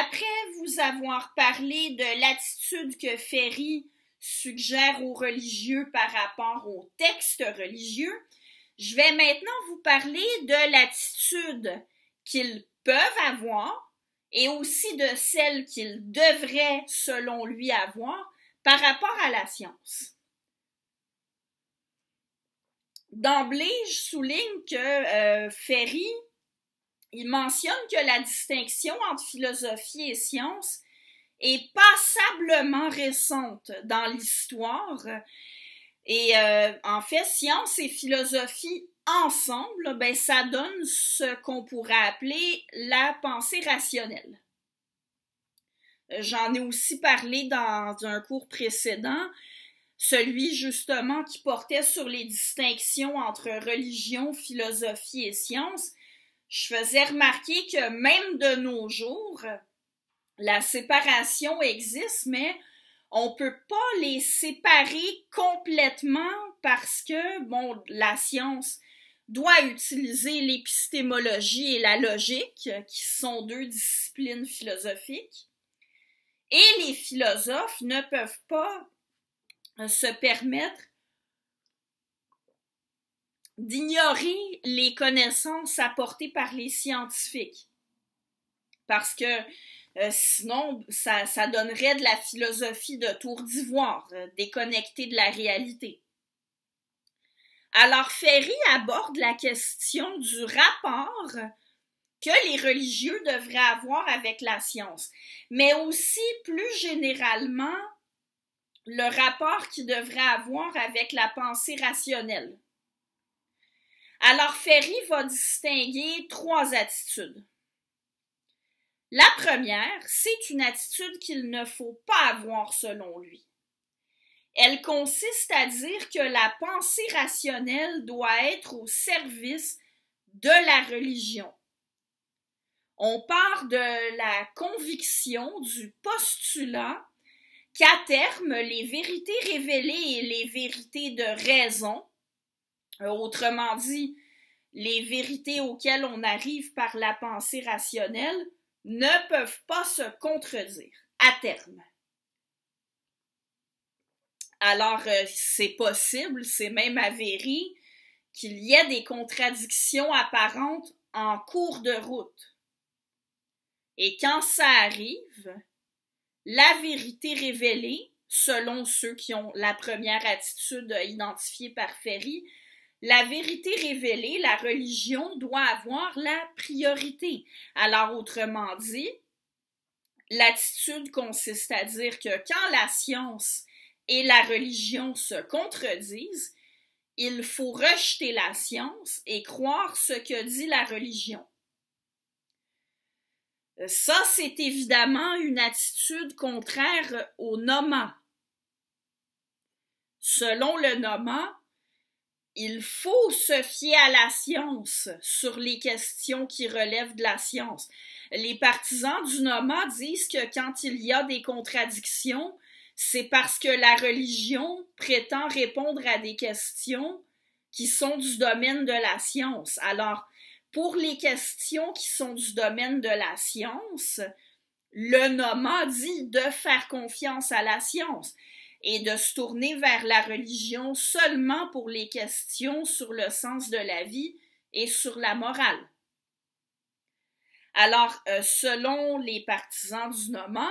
Après vous avoir parlé de l'attitude que Ferry suggère aux religieux par rapport aux textes religieux, je vais maintenant vous parler de l'attitude qu'ils peuvent avoir et aussi de celle qu'ils devraient, selon lui, avoir par rapport à la science. D'emblée, je souligne que Ferry, il mentionne que la distinction entre philosophie et science est passablement récente dans l'histoire. Et en fait, science et philosophie ensemble, ben, ça donne ce qu'on pourrait appeler la pensée rationnelle. J'en ai aussi parlé dans un cours précédent, celui justement qui portait sur les distinctions entre religion, philosophie et science. Je faisais remarquer que même de nos jours, la séparation existe, mais on peut pas les séparer complètement parce que, bon, la science doit utiliser l'épistémologie et la logique, qui sont deux disciplines philosophiques, et les philosophes ne peuvent pas se permettre d'ignorer les connaissances apportées par les scientifiques. Parce que sinon, ça donnerait de la philosophie de tour d'ivoire, déconnectée de la réalité. Alors, Ferry aborde la question du rapport que les religieux devraient avoir avec la science, mais aussi, plus généralement, le rapport qu'ils devraient avoir avec la pensée rationnelle. Alors, Ferry va distinguer 3 attitudes. La première, c'est une attitude qu'il ne faut pas avoir selon lui. Elle consiste à dire que la pensée rationnelle doit être au service de la religion. On part de la conviction, du postulat, qu'à terme, les vérités révélées et les vérités de raison, autrement dit, les vérités auxquelles on arrive par la pensée rationnelle, ne peuvent pas se contredire, à terme. Alors, c'est possible, c'est même avéré, qu'il y ait des contradictions apparentes en cours de route. Et quand ça arrive, la vérité révélée, selon ceux qui ont la première attitude identifiée par Ferry, la vérité révélée, la religion doit avoir la priorité. Alors, autrement dit, l'attitude consiste à dire que quand la science et la religion se contredisent, il faut rejeter la science et croire ce que dit la religion. Ça, c'est évidemment une attitude contraire au Noma. Selon le Noma, il faut se fier à la science sur les questions qui relèvent de la science. Les partisans du Noma disent que quand il y a des contradictions, c'est parce que la religion prétend répondre à des questions qui sont du domaine de la science. Alors, pour les questions qui sont du domaine de la science, le Noma dit de faire confiance à la science et de se tourner vers la religion seulement pour les questions sur le sens de la vie et sur la morale. Alors, selon les partisans du Noma,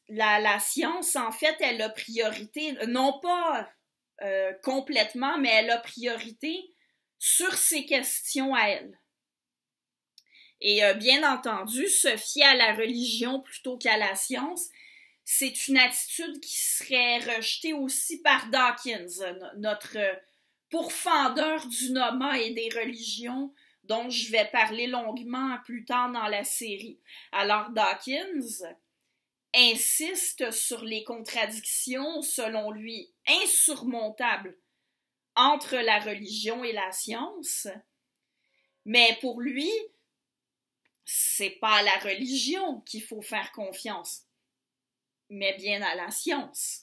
la science, en fait, elle a priorité, non pas complètement, mais elle a priorité sur ces questions à elle. Et bien entendu, se fier à la religion plutôt qu'à la science, c'est une attitude qui serait rejetée aussi par Dawkins, notre pourfendeur du Noma et des religions, dont je vais parler longuement plus tard dans la série. Alors Dawkins insiste sur les contradictions, selon lui, insurmontables entre la religion et la science, mais pour lui, c'est pas à la religion qu'il faut faire confiance, mais bien à la science.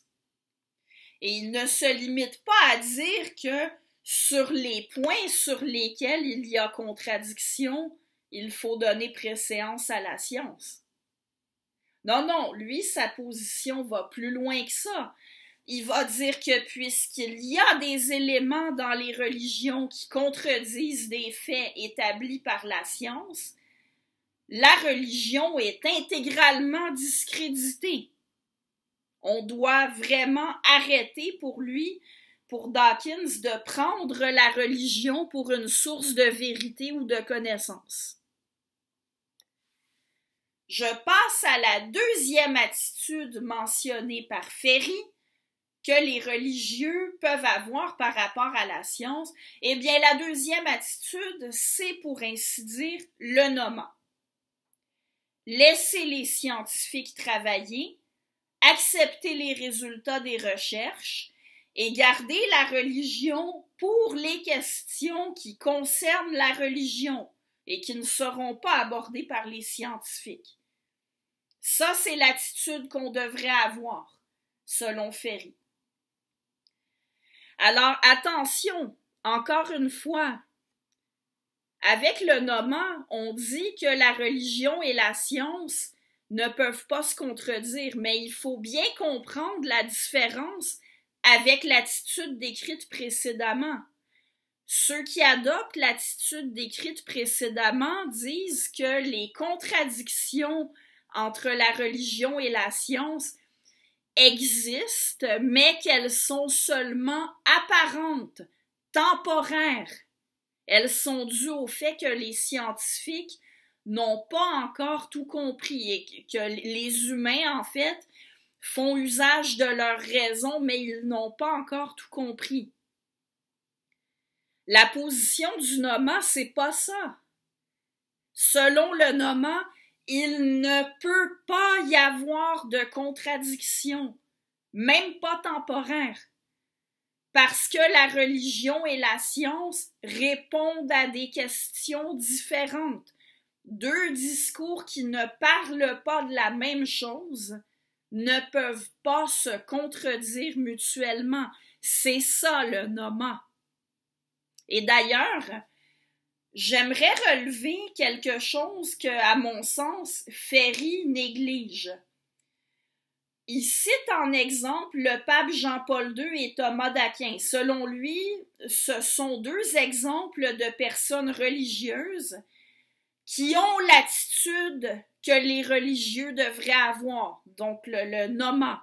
Et il ne se limite pas à dire que sur les points sur lesquels il y a contradiction, il faut donner préséance à la science. Non, non, lui, sa position va plus loin que ça. Il va dire que puisqu'il y a des éléments dans les religions qui contredisent des faits établis par la science, la religion est intégralement discréditée. On doit vraiment arrêter pour lui, pour Dawkins, de prendre la religion pour une source de vérité ou de connaissance. Je passe à la deuxième attitude mentionnée par Ferry, que les religieux peuvent avoir par rapport à la science. Eh bien, la deuxième attitude, c'est pour ainsi dire le nommant. Laisser les scientifiques travailler, accepter les résultats des recherches et garder la religion pour les questions qui concernent la religion et qui ne seront pas abordées par les scientifiques. Ça, c'est l'attitude qu'on devrait avoir, selon Ferry. Alors, attention, encore une fois, avec le nommant, on dit que la religion et la science ne peuvent pas se contredire, mais il faut bien comprendre la différence avec l'attitude décrite précédemment. Ceux qui adoptent l'attitude décrite précédemment disent que les contradictions entre la religion et la science existent, mais qu'elles sont seulement apparentes, temporaires. Elles sont dues au fait que les scientifiques n'ont pas encore tout compris et que les humains, en fait, font usage de leur raison, mais ils n'ont pas encore tout compris. La position du nommant, c'est pas ça. Selon le nommant, il ne peut pas y avoir de contradiction, même pas temporaire, parce que la religion et la science répondent à des questions différentes. Deux discours qui ne parlent pas de la même chose ne peuvent pas se contredire mutuellement. C'est ça le nommant. Et d'ailleurs, j'aimerais relever quelque chose que, à mon sens, Ferry néglige. Il cite en exemple le pape Jean-Paul II et Thomas d'Aquin. Selon lui, ce sont deux exemples de personnes religieuses qui ont l'attitude que les religieux devraient avoir, donc le nommant.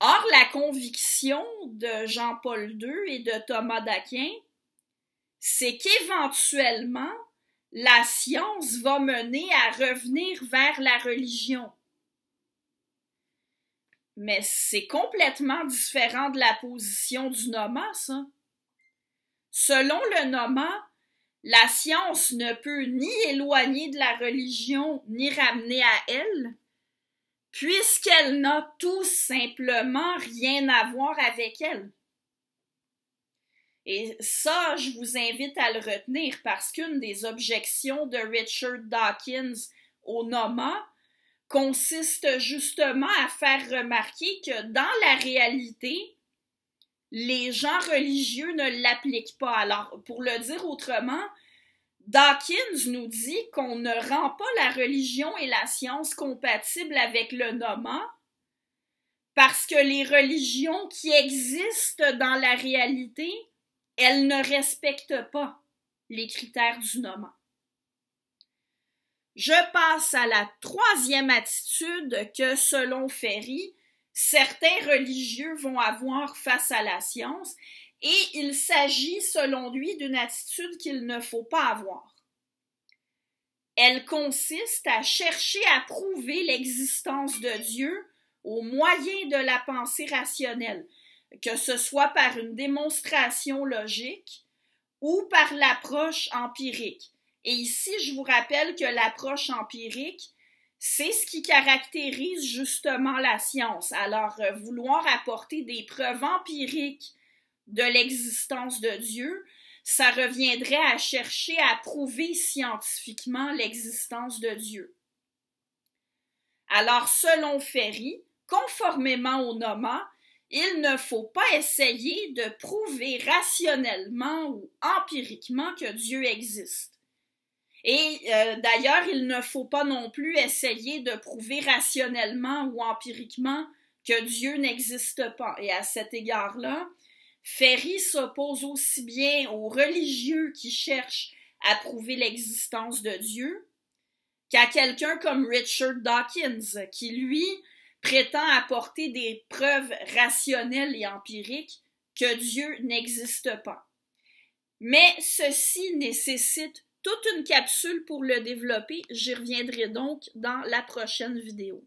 Or, la conviction de Jean-Paul II et de Thomas d'Aquin, c'est qu'éventuellement, la science va mener à revenir vers la religion. Mais c'est complètement différent de la position du nommant, ça. Selon le nommant, la science ne peut ni éloigner de la religion, ni ramener à elle, puisqu'elle n'a tout simplement rien à voir avec elle. Et ça, je vous invite à le retenir parce qu'une des objections de Richard Dawkins au nommant consiste justement à faire remarquer que dans la réalité, les gens religieux ne l'appliquent pas. Alors, pour le dire autrement, Dawkins nous dit qu'on ne rend pas la religion et la science compatibles avec le nommant parce que les religions qui existent dans la réalité, elles ne respectent pas les critères du nommant. Je passe à la troisième attitude que, selon Ferry, certains religieux vont avoir face à la science, et il s'agit, selon lui, d'une attitude qu'il ne faut pas avoir. Elle consiste à chercher à prouver l'existence de Dieu au moyen de la pensée rationnelle, que ce soit par une démonstration logique ou par l'approche empirique. Et ici, je vous rappelle que l'approche empirique, c'est ce qui caractérise justement la science. Alors, vouloir apporter des preuves empiriques de l'existence de Dieu, ça reviendrait à chercher à prouver scientifiquement l'existence de Dieu. Alors, selon Ferry, conformément au nommant, il ne faut pas essayer de prouver rationnellement ou empiriquement que Dieu existe. Et d'ailleurs, il ne faut pas non plus essayer de prouver rationnellement ou empiriquement que Dieu n'existe pas. Et à cet égard-là, Ferry s'oppose aussi bien aux religieux qui cherchent à prouver l'existence de Dieu qu'à quelqu'un comme Richard Dawkins, qui, lui, prétend apporter des preuves rationnelles et empiriques que Dieu n'existe pas. Mais ceci nécessite toute une capsule pour le développer. J'y reviendrai donc dans la prochaine vidéo.